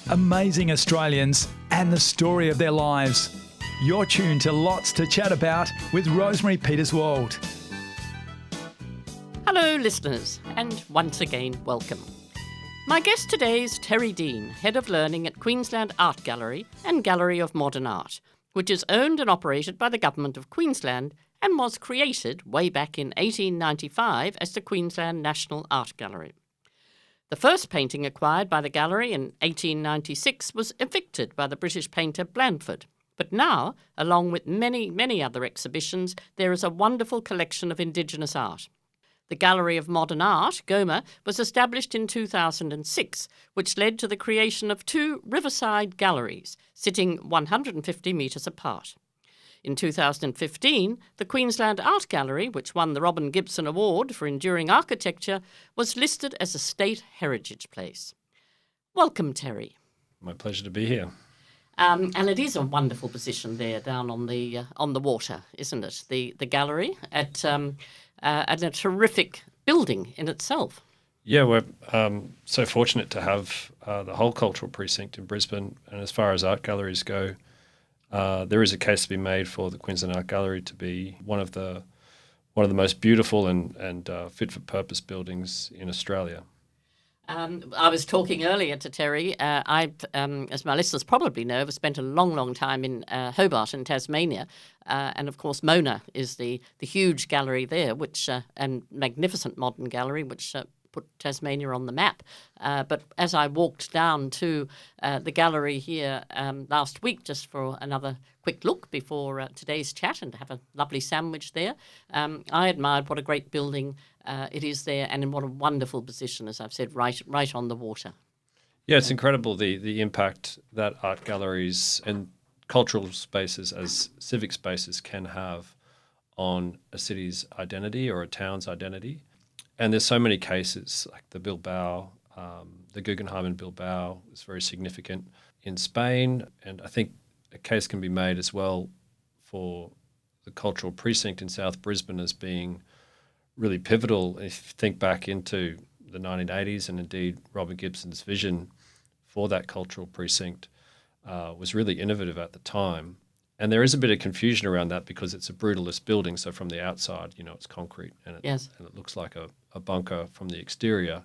amazing Australians and the story of their lives. You're tuned to Lots to Chat About with Rosemary Peterswald. Hello listeners, and once again welcome. My guest today is Terry Deen, Head of Learning at Queensland Art Gallery and Gallery of Modern Art, which is owned and operated by the Government of Queensland and was created way back in 1895 as the Queensland National Art Gallery. The first painting acquired by the gallery in 1896 was evicted by the British painter Blandford. But now, along with many, many other exhibitions, there is a wonderful collection of Indigenous art. The Gallery of Modern Art, GOMA, was established in 2006, which led to the creation of two riverside galleries, sitting 150 metres apart. In 2015, the Queensland Art Gallery, which won the Robin Gibson Award for Enduring Architecture, was listed as a state heritage place. Welcome, Terry. My pleasure to be here. And it is a wonderful position there down on the water, isn't it? The gallery at a terrific building in itself. Yeah, we're so fortunate to have the whole cultural precinct in Brisbane. And as far as art galleries go, there is a case to be made for the Queensland Art Gallery to be one of the most beautiful and fit for purpose buildings in Australia. I was talking earlier to Terry. I've, as my listeners probably know, have spent a long, long time in Hobart in Tasmania. And of course, Mona is the huge gallery there, which and magnificent modern gallery, which put Tasmania on the map. But as I walked down to the gallery here last week, just for another quick look before today's chat and to have a lovely sandwich there, I admired what a great building it is there, and in what a wonderful position, as I've said, right on the water. Yeah, it's incredible the impact that art galleries and cultural spaces as civic spaces can have on a city's identity or a town's identity. And there's so many cases, like the Bilbao, the Guggenheim in Bilbao is very significant in Spain. And I think a case can be made as well for the cultural precinct in South Brisbane as being really pivotal. If you think back into the 1980s, and indeed Robert Gibson's vision for that cultural precinct was really innovative at the time. And there is a bit of confusion around that because it's a brutalist building. So from the outside, it's concrete and it looks like a bunker from the exterior.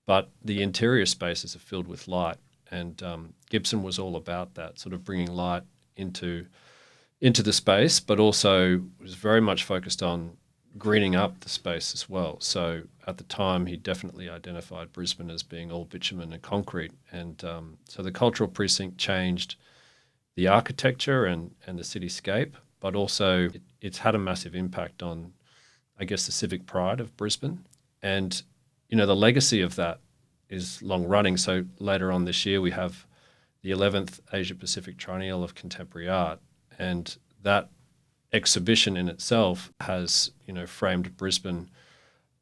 But the interior spaces are filled with light. And Gibson was all about that, sort of bringing light into the space, but also was very much focused on greening up the space as well. So at the time, he definitely identified Brisbane as being all bitumen and concrete. And so the cultural precinct changed the architecture and the cityscape, but also it's had a massive impact on, I guess, the civic pride of Brisbane. And, the legacy of that is long running. So later on this year, we have the 11th Asia Pacific Triennial of Contemporary Art. And that exhibition in itself has, framed Brisbane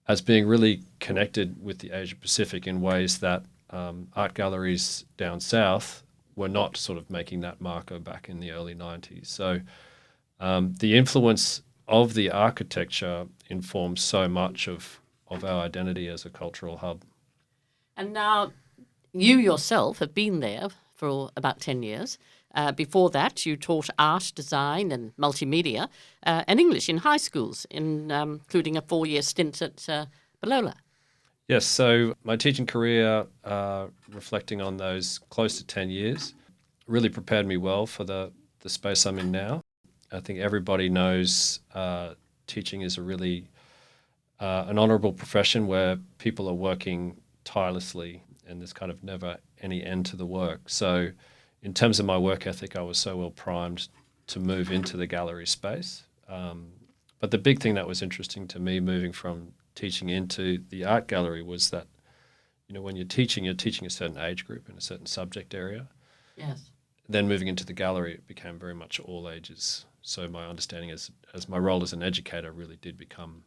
as being really connected with the Asia Pacific in ways that art galleries down south were not sort of making that marker back in the early 90s. So the influence of the architecture informs so much of our identity as a cultural hub. And now you yourself have been there for about 10 years. Before that, you taught art, design and multimedia and English in high schools, including a 4-year stint at Balola. Yes, so my teaching career, reflecting on those close to 10 years, really prepared me well for the space I'm in now. I think everybody knows teaching is a really an honourable profession where people are working tirelessly and there's kind of never any end to the work. So in terms of my work ethic, I was so well primed to move into the gallery space. But the big thing that was interesting to me moving from teaching into the art gallery was that, when you're teaching a certain age group in a certain subject area. Yes. Then moving into the gallery, it became very much all ages. So my understanding as my role as an educator really did become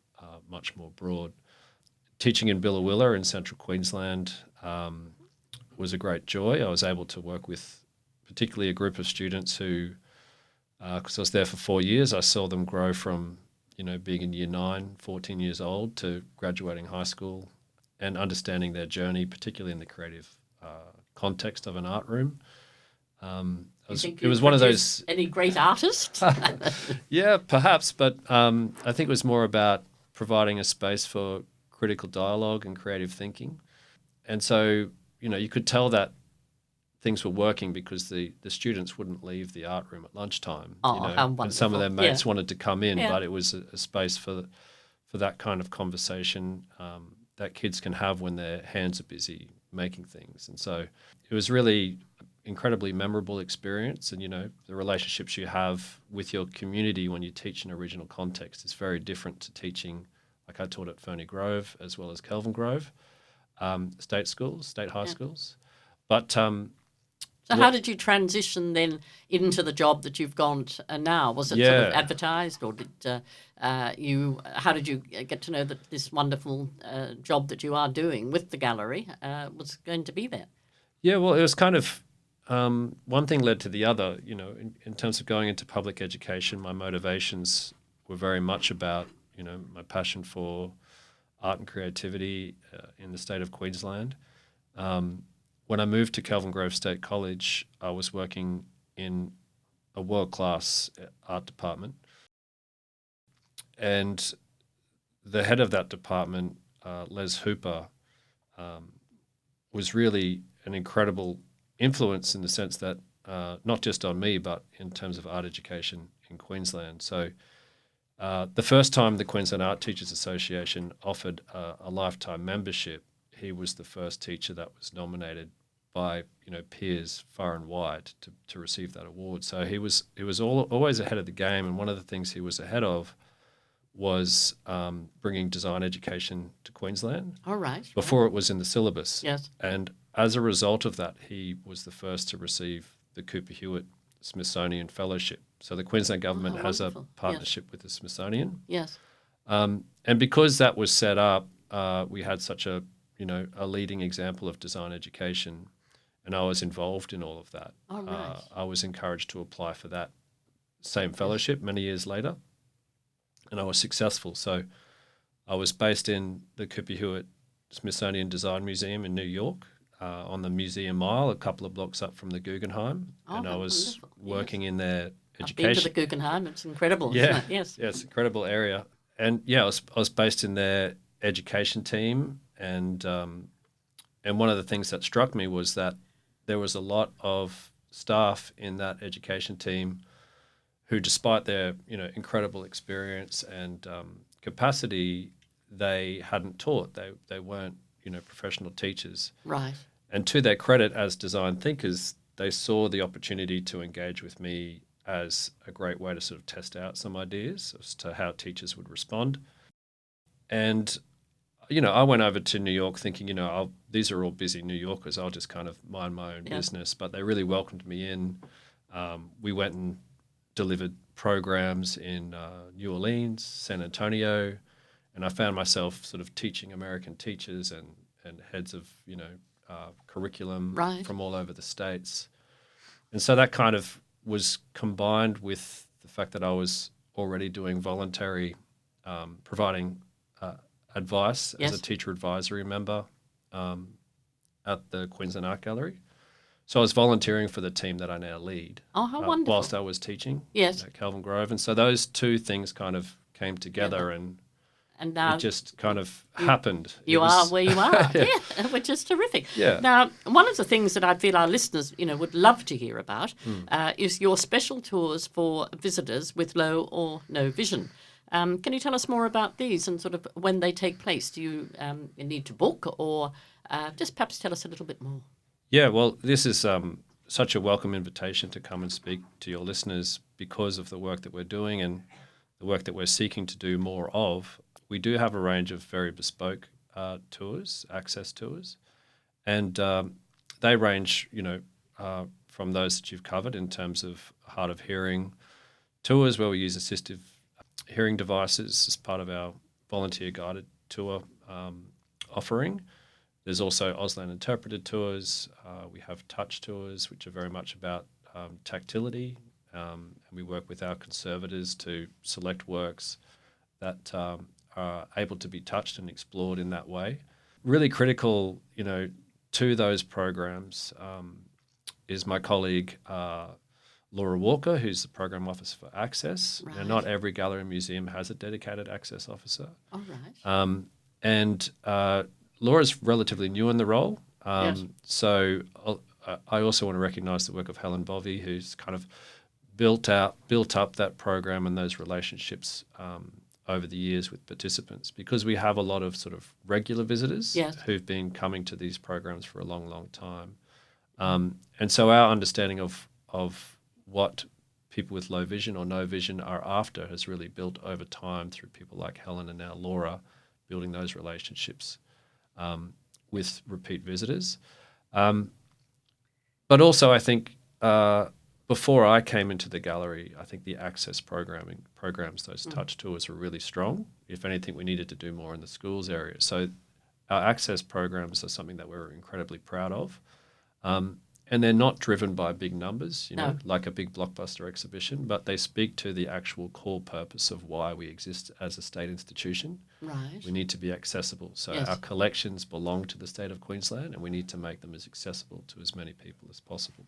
much more broad. Teaching in Billawilla in central Queensland was a great joy. I was able to work with particularly a group of students who, because I was there for 4 years, I saw them grow from, being in year 9, 14 years old to graduating high school and understanding their journey, particularly in the creative context of an art room. It was one of those. Any great artists? Yeah, perhaps, but I think it was more about providing a space for critical dialogue and creative thinking. And so, you could tell that things were working because the students wouldn't leave the art room at lunchtime. Oh, how wonderful. And some of their mates Yeah. wanted to come in, Yeah. but it was a space for that kind of conversation that kids can have when their hands are busy making things. And so it was really incredibly memorable experience. And, the relationships you have with your community when you teach in original context is very different to teaching, like I taught at Ferny Grove as well as Kelvin Grove, state high schools. But So how did you transition then into the job that you've gone now? Was it sort of advertised, or how did you get to know that this wonderful job that you are doing with the gallery was going to be there? Yeah, well, it was kind of one thing led to the other. In terms of going into public education, my motivations were very much about, my passion for art and creativity in the state of Queensland. When I moved to Kelvin Grove State College, I was working in a world-class art department. And the head of that department, Les Hooper, was really an incredible influence in the sense that not just on me, but in terms of art education in Queensland. So the first time the Queensland Art Teachers Association offered a lifetime membership, he was the first teacher that was nominated by peers far and wide to receive that award. So he was always ahead of the game, and one of the things he was ahead of was bringing design education to Queensland. All right. Before it was in the syllabus. Yes. And as a result of that, he was the first to receive the Cooper Hewitt Smithsonian Fellowship. So the Queensland government has a partnership with the Smithsonian. Yes. And because that was set up, we had such a leading example of design education, and I was involved in all of that. All right. I was encouraged to apply for that same fellowship many years later, and I was successful. So I was based in the Cooper Hewitt Smithsonian Design Museum in New York, on the Museum Mile, a couple of blocks up from the Guggenheim, and I was working in their education. I've been to the Guggenheim. It's incredible. Yeah, isn't it? Yes. Yeah, it's an incredible area. And I was based in their education team, and one of the things that struck me was that there was a lot of staff in that education team who, despite their incredible experience and capacity, they hadn't taught. They weren't professional teachers. Right. And to their credit, as design thinkers, they saw the opportunity to engage with me as a great way to sort of test out some ideas as to how teachers would respond. And I went over to New York thinking, these are all busy New Yorkers. I'll just kind of mind my own business. But they really welcomed me in. We went and delivered programs in New Orleans, San Antonio, and I found myself sort of teaching American teachers and heads of, curriculum from all over the States. And so that kind of was combined with the fact that I was already doing voluntary, providing advice as a teacher advisory member at the Queensland Art Gallery. So I was volunteering for the team that I now lead. Oh, how wonderful. Whilst I was teaching at Kelvin Grove. And so those two things kind of came together and now it just kind of happened. You are where you are, which is terrific. Yeah. Now, one of the things that I feel our listeners, would love to hear about is your special tours for visitors with low or no vision. Can you tell us more about these and sort of when they take place? Do you need to book, or just perhaps tell us a little bit more? Yeah, well, this is such a welcome invitation to come and speak to your listeners because of the work that we're doing and the work that we're seeking to do more of. We do have a range of very bespoke tours, access tours, and they range, from those that you've covered in terms of hard of hearing tours where we use assistive hearing devices as part of our volunteer guided tour offering. There's also Auslan interpreted tours. We have touch tours, which are very much about tactility, and we work with our conservators to select works that are able to be touched and explored in that way. Really critical, to those programs is my colleague Laura Walker, who's the program officer for Access. Right. Now, not every gallery and museum has a dedicated Access officer. All right. And Laura's relatively new in the role. Yes. So I also want to recognise the work of Helen Bovey, who's kind of built up that program and those relationships over the years with participants, because we have a lot of sort of regular visitors Yes. who've been coming to these programs for a long, long time. And so our understanding of what people with low vision or no vision are after has really built over time through people like Helen and now Laura, building those relationships with repeat visitors. But also I think before I came into the gallery, I think the Access programs, those touch tours were really strong. If anything, we needed to do more in the schools area. So our Access programs are something that we're incredibly proud of. And they're not driven by big numbers, No. like a big blockbuster exhibition, but they speak to the actual core purpose of why we exist as a state institution. Right. We need to be accessible. So Yes. our collections belong to the state of Queensland, and we need to make them as accessible to as many people as possible.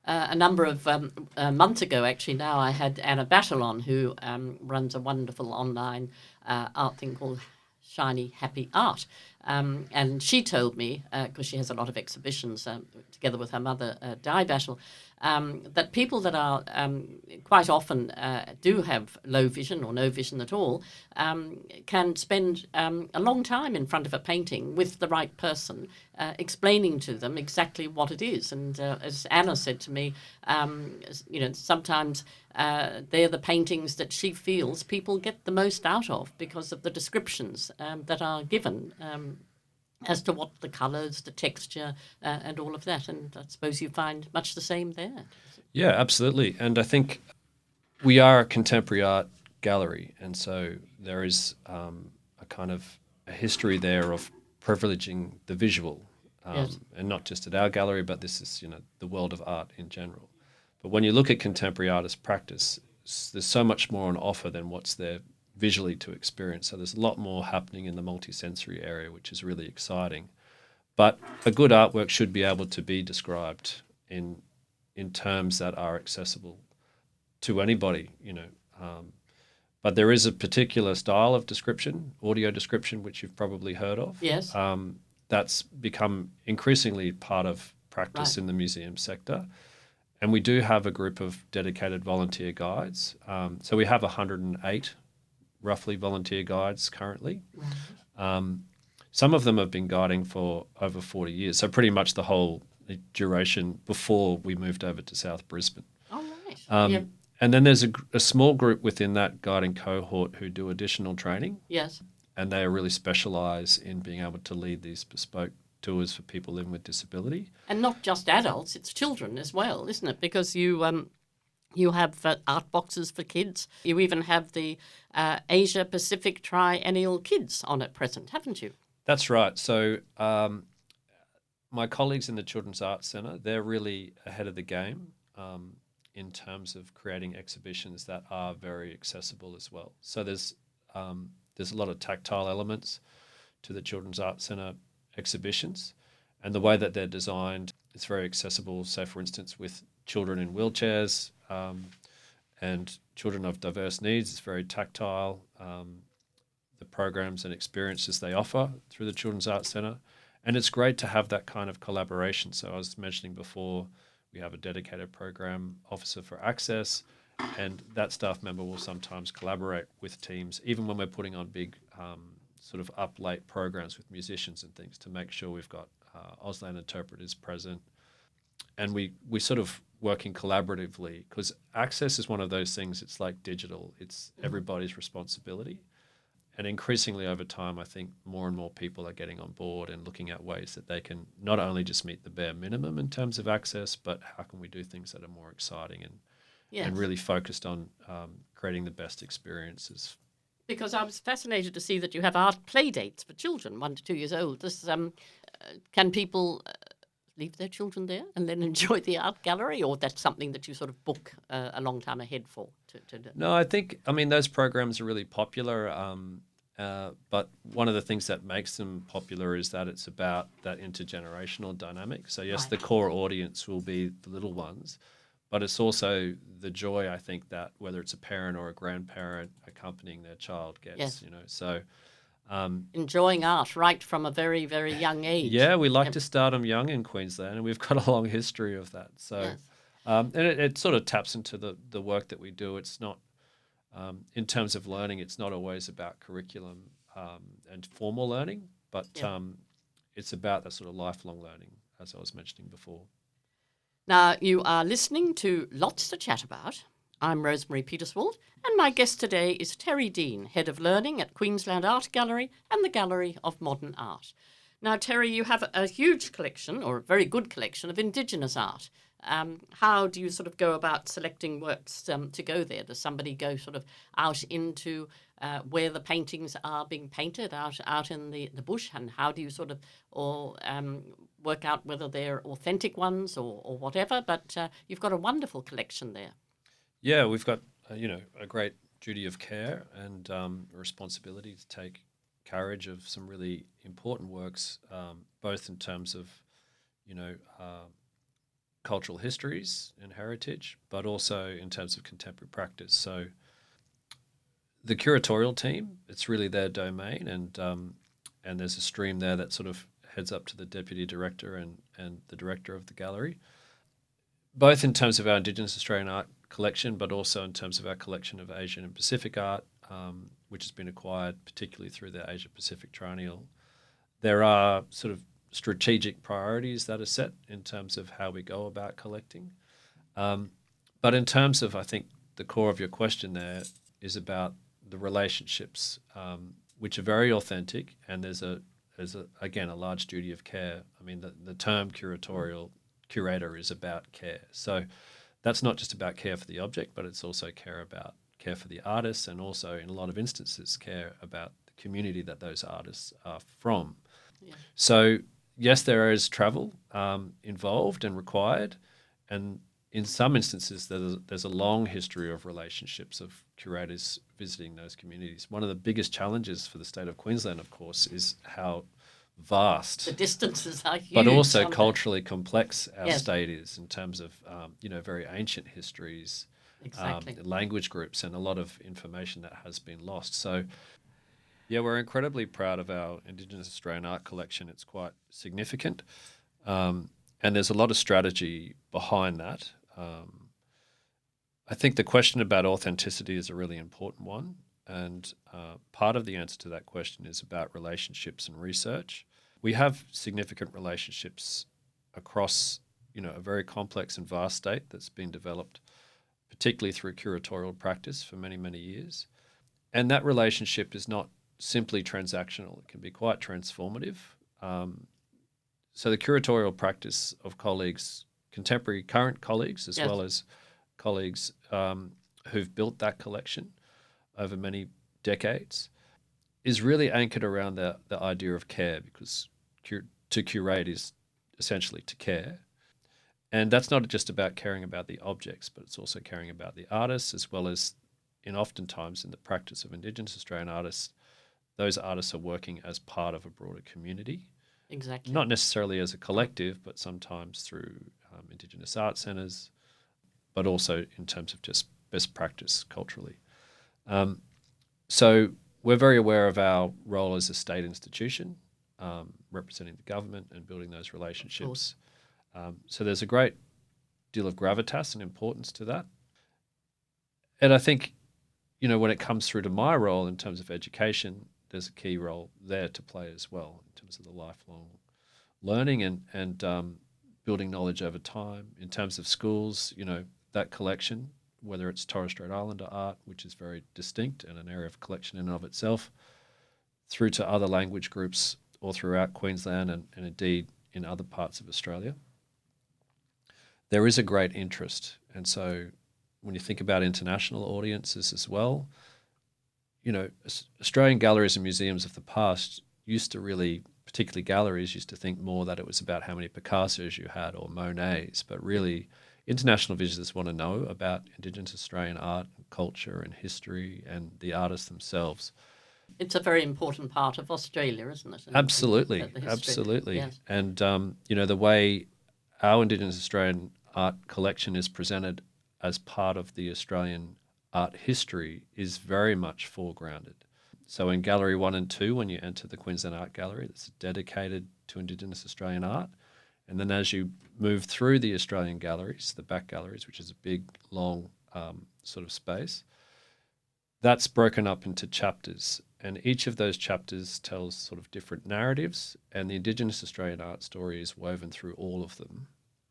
A number of months ago, actually, now I had Anna Battle on, who runs a wonderful online art thing called Shiny Happy Art. And she told me, because she has a lot of exhibitions together with her mother, Di Battle, that people that are quite often do have low vision or no vision at all can spend a long time in front of a painting with the right person, explaining to them exactly what it is. And as Anna said to me, sometimes they're the paintings that she feels people get the most out of because of the descriptions that are given as to what the colours, the texture, and all of that. And I suppose you find much the same there. Yeah, absolutely. And I think we are a contemporary art gallery, and so there is a kind of a history there of privileging the visual, Yes. and not just at our gallery, but this is the world of art in general. But when you look at contemporary artist practice, there's so much more on offer than what's there visually to experience. So there's a lot more happening in the multisensory area, which is really exciting. But a good artwork should be able to be described in terms that are accessible to anybody, But there is a particular style of description, audio description, which you've probably heard of. Yes. That's become increasingly part of practice Right. in the museum sector. And we do have a group of dedicated volunteer guides. So we have 108 roughly volunteer guides currently. Right. Some of them have been guiding for over 40 years, so pretty much the whole duration before we moved over to South Brisbane. All right. Yep. And then there's a small group within that guiding cohort who do additional training, Yes. and they really specialise in being able to lead these bespoke tours for people living with disability. And not just adults, it's children as well, isn't it? Because you have art boxes for kids. You even have the Asia Pacific Triennial Kids on at present, haven't you? That's right. So my colleagues in the Children's Arts Centre, they're really ahead of the game in terms of creating exhibitions that are very accessible as well. So there's a lot of tactile elements to the Children's Arts Centre exhibitions, and the way that they're designed, it's very accessible. So, for instance, with children in wheelchairs and children of diverse needs, it's very tactile. The programs and experiences they offer through the Children's Arts Centre. And it's great to have that kind of collaboration. So I was mentioning before, we have a dedicated program officer for Access, and that staff member will sometimes collaborate with teams, even when we're putting on big sort of up late programs with musicians and things, to make sure we've got Auslan interpreters present. And we sort of working collaboratively, because Access is one of those things, it's like digital, it's everybody's responsibility. And increasingly over time, I think more and more people are getting on board and looking at ways that they can not only just meet the bare minimum in terms of access, but how can we do things that are more exciting and really focused on creating the best experiences. Because I was fascinated to see that you have art play dates for children, 1 to 2 years old. This, can people leave their children there and then enjoy the art gallery, or that's something that you sort of book a long time ahead for? No, I mean, those programs are really popular. But one of the things that makes them popular is that it's about that intergenerational dynamic. So yes, Right. the core audience will be the little ones, but it's also the joy, I think, that whether it's a parent or a grandparent accompanying their child gets, Yes. So Enjoying art right from a very, very young age. yeah, we like Yep. to start them young in Queensland, and we've got a long history of that. So, Yes. and it sort of taps into the work that we do. It's not, in terms of learning, it's not always about curriculum and formal learning, but Yeah. it's about that sort of lifelong learning, as I was mentioning before. Now, you are listening to Lots to Chat About. I'm Rosemary Peterswald, and my guest today is Terry Deen, Head of Learning at Queensland Art Gallery and the Gallery of Modern Art. Now, Terry, you have a huge collection, or a very good collection, of Indigenous art. How do you sort of go about selecting works to go there? Does somebody go sort of out into where the paintings are being painted, out in the bush, and how do you sort of work out whether they're authentic ones or whatever? But you've got a wonderful collection there. Yeah, we've got a great duty of care and a responsibility to take carriage of some really important works, both in terms of cultural histories and heritage, but also in terms of contemporary practice. So the curatorial team, it's really their domain, and there's a stream there that sort of heads up to the deputy director and the director of the gallery, both in terms of our Indigenous Australian art collection, but also in terms of our collection of Asian and Pacific art, which has been acquired particularly through the Asia Pacific Triennial. There are sort of strategic priorities that are set in terms of how we go about collecting. But in terms of, I think, the core of your question there is about the relationships, which are very authentic, and there's again a large duty of care. I mean, the term curator is about care. So that's not just about care for the object, but it's also care for the artists, and also in a lot of instances care about the community that those artists are from. Yeah. So yes, there is travel involved and required, and in some instances there's a long history of relationships of curators visiting those communities. One of the biggest challenges for the state of Queensland, of course, is how vast The distances are huge. but also aren't they? culturally complex our Yes. state is in terms of very ancient histories, Exactly. language groups, and a lot of information that has been lost. So yeah, we're incredibly proud of our Indigenous Australian art collection. It's quite significant, and there's a lot of strategy behind that. I think the question about authenticity is a really important one, and part of the answer to that question is about relationships and research. We have significant relationships across a very complex and vast state that's been developed, particularly through curatorial practice for many, many years. And that relationship is not simply transactional. It can be quite transformative. So the curatorial practice of colleagues, contemporary current colleagues, as Yes. well as colleagues who've built that collection over many decades, is really anchored around the idea of care, because to curate is essentially to care. And that's not just about caring about the objects, but it's also caring about the artists, as well as oftentimes in the practice of Indigenous Australian artists, those artists are working as part of a broader community. Exactly. Not necessarily as a collective, but sometimes through Indigenous art centres, but also in terms of just best practice culturally. So we're very aware of our role as a state institution, representing the government and building those relationships. So there's a great deal of gravitas and importance to that. And I think, when it comes through to my role in terms of education, there's a key role there to play as well in terms of the lifelong learning and building knowledge over time. In terms of schools, that collection, whether it's Torres Strait Islander art, which is very distinct and an area of collection in and of itself, through to other language groups all throughout Queensland and indeed in other parts of Australia, there is a great interest. And so when you think about international audiences as well, Australian galleries and museums of the past used to really, particularly galleries, used to think more that it was about how many Picassos you had or Monets, but really international visitors want to know about Indigenous Australian art and culture and history and the artists themselves. It's a very important part of Australia, isn't it? Absolutely, The history. absolutely. Yes. And, the way our Indigenous Australian art collection is presented as part of the Australian art history is very much foregrounded. So in Gallery 1 and 2, when you enter the Queensland Art Gallery, it's dedicated to Indigenous Australian art. And then as you move through the Australian galleries, the back galleries, which is a big, long sort of space, that's broken up into chapters. And each of those chapters tells sort of different narratives, and the Indigenous Australian art story is woven through all of them.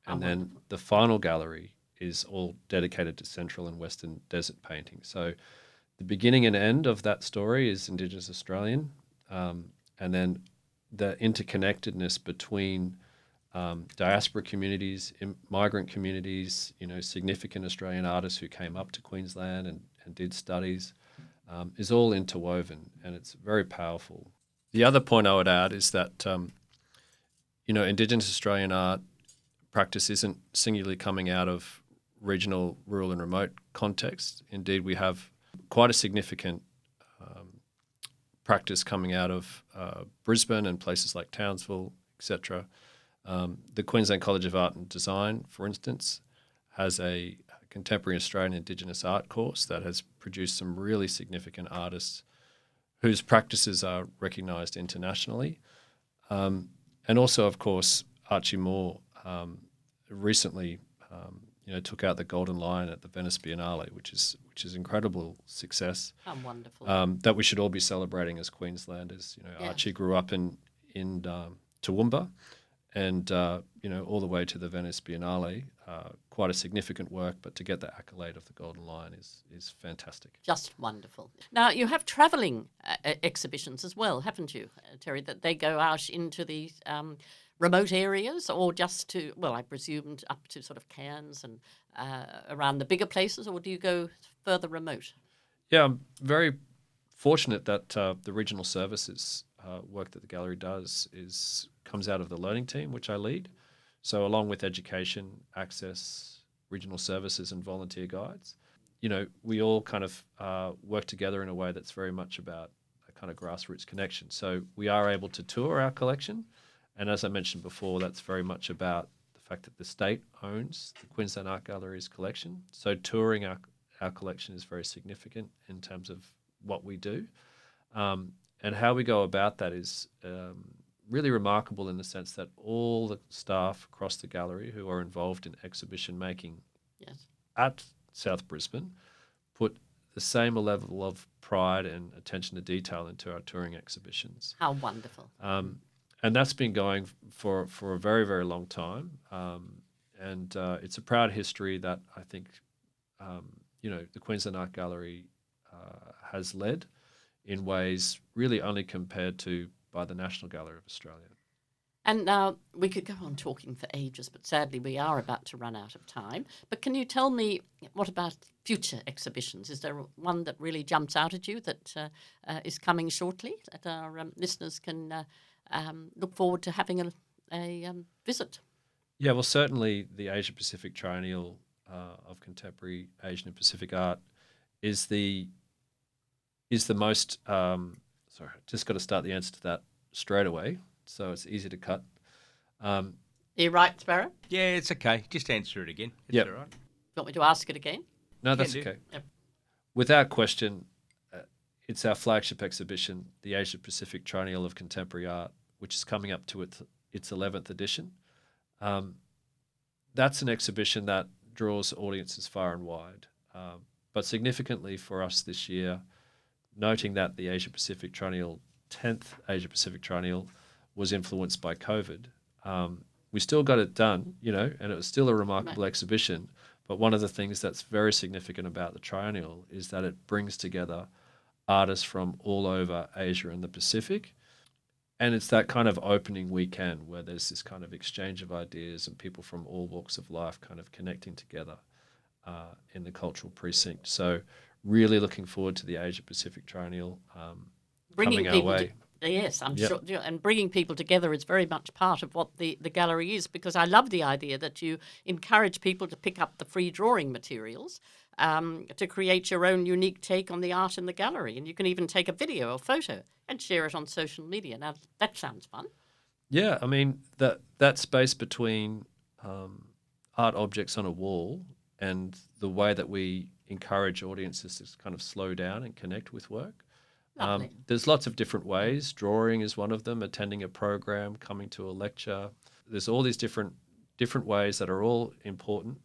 And then the final gallery is all dedicated to Central and Western desert painting. So the beginning and end of that story is Indigenous Australian, and then the interconnectedness between diaspora communities, migrant communities, significant Australian artists who came up to Queensland and did studies, is all interwoven, and it's very powerful. The other point I would add is that, Indigenous Australian art practice isn't singularly coming out of regional, rural and remote contexts. Indeed, we have quite a significant practice coming out of Brisbane and places like Townsville, etc. The Queensland College of Art and Design, for instance, has a contemporary Australian Indigenous art course that has produced some really significant artists whose practices are recognised internationally. And also, of course, Archie Moore recently took out the Golden Lion at the Venice Biennale, which is incredible success. How wonderful. That we should all be celebrating as Queenslanders. Yes. Archie grew up in Toowoomba, and all the way to the Venice Biennale. Quite a significant work, but to get the accolade of the Golden Lion is fantastic. Just wonderful. Now, you have travelling exhibitions as well, haven't you, Terry, that they go out into these remote areas, or just to, I presume up to sort of Cairns and around the bigger places, or do you go further remote? Yeah, I'm very fortunate that the regional services work that the gallery does comes out of the learning team, which I lead. So along with education, access, regional services and volunteer guides, we all kind of work together in a way that's very much about a kind of grassroots connection. So we are able to tour our collection. And as I mentioned before, that's very much about the fact that the state owns the Queensland Art Gallery's collection. So touring our collection is very significant in terms of what we do. And how we go about that is really remarkable in the sense that all the staff across the gallery who are involved in exhibition making at South Brisbane put the same level of pride and attention to detail into our touring exhibitions. How wonderful. And that's been going for a very, very long time. And it's a proud history that I think, the Queensland Art Gallery has led in ways really only compared to by the National Gallery of Australia. And now we could go on talking for ages, but sadly we are about to run out of time. But can you tell me, what about future exhibitions? Is there one that really jumps out at you that is coming shortly that our listeners can look forward to having a visit? Yeah, well, certainly the Asia Pacific Triennial of Contemporary Asian and Pacific Art is the most. Sorry, just got to start the answer to that straight away, so it's easy to cut. You right, Sparrow? Yeah, it's okay. Just answer it again. It's Yep. all right. You want me to ask it again? No, that's Can do. okay. Yep. Without question, it's our flagship exhibition, the Asia Pacific Triennial of Contemporary Art, which is coming up to its 11th edition. That's an exhibition that draws audiences far and wide. But significantly for us this year, noting that the Asia Pacific Triennial, 10th Asia Pacific Triennial, was influenced by COVID. We still got it done, and it was still a remarkable exhibition. But one of the things that's very significant about the Triennial is that it brings together artists from all over Asia and the Pacific. And it's that kind of opening weekend where there's this kind of exchange of ideas and people from all walks of life kind of connecting together in the cultural precinct. So really looking forward to the Asia Pacific Triennial coming our way. Yes, I'm sure. And bringing people together is very much part of what the gallery is, because I love the idea that you encourage people to pick up the free drawing materials to create your own unique take on the art in the gallery. And you can even take a video or photo and share it on social media. Now, that sounds fun. Yeah, I mean, that space between art objects on a wall and the way that we encourage audiences to kind of slow down and connect with work. There's lots of different ways. Drawing is one of them, attending a program, coming to a lecture. There's all these different ways that are all important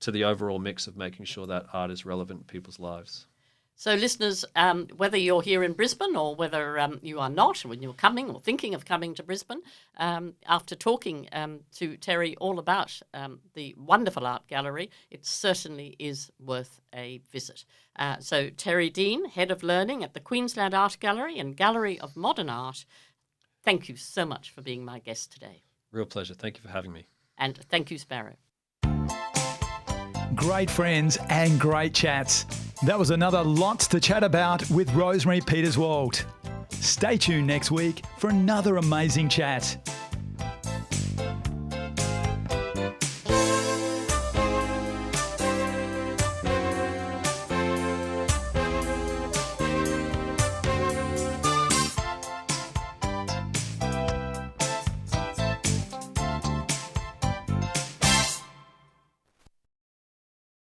to the overall mix of making sure that art is relevant in people's lives. So listeners, whether you're here in Brisbane or whether you are not, when you're coming or thinking of coming to Brisbane, after talking to Terry all about the wonderful art gallery, it certainly is worth a visit. So Terry Deen, Head of Learning at the Queensland Art Gallery and Gallery of Modern Art, thank you so much for being my guest today. Real pleasure. Thank you for having me. And thank you, Sparrow. Great friends and great chats. That was another Lots to Chat About with Rosemary Peterswald. Stay tuned next week for another amazing chat.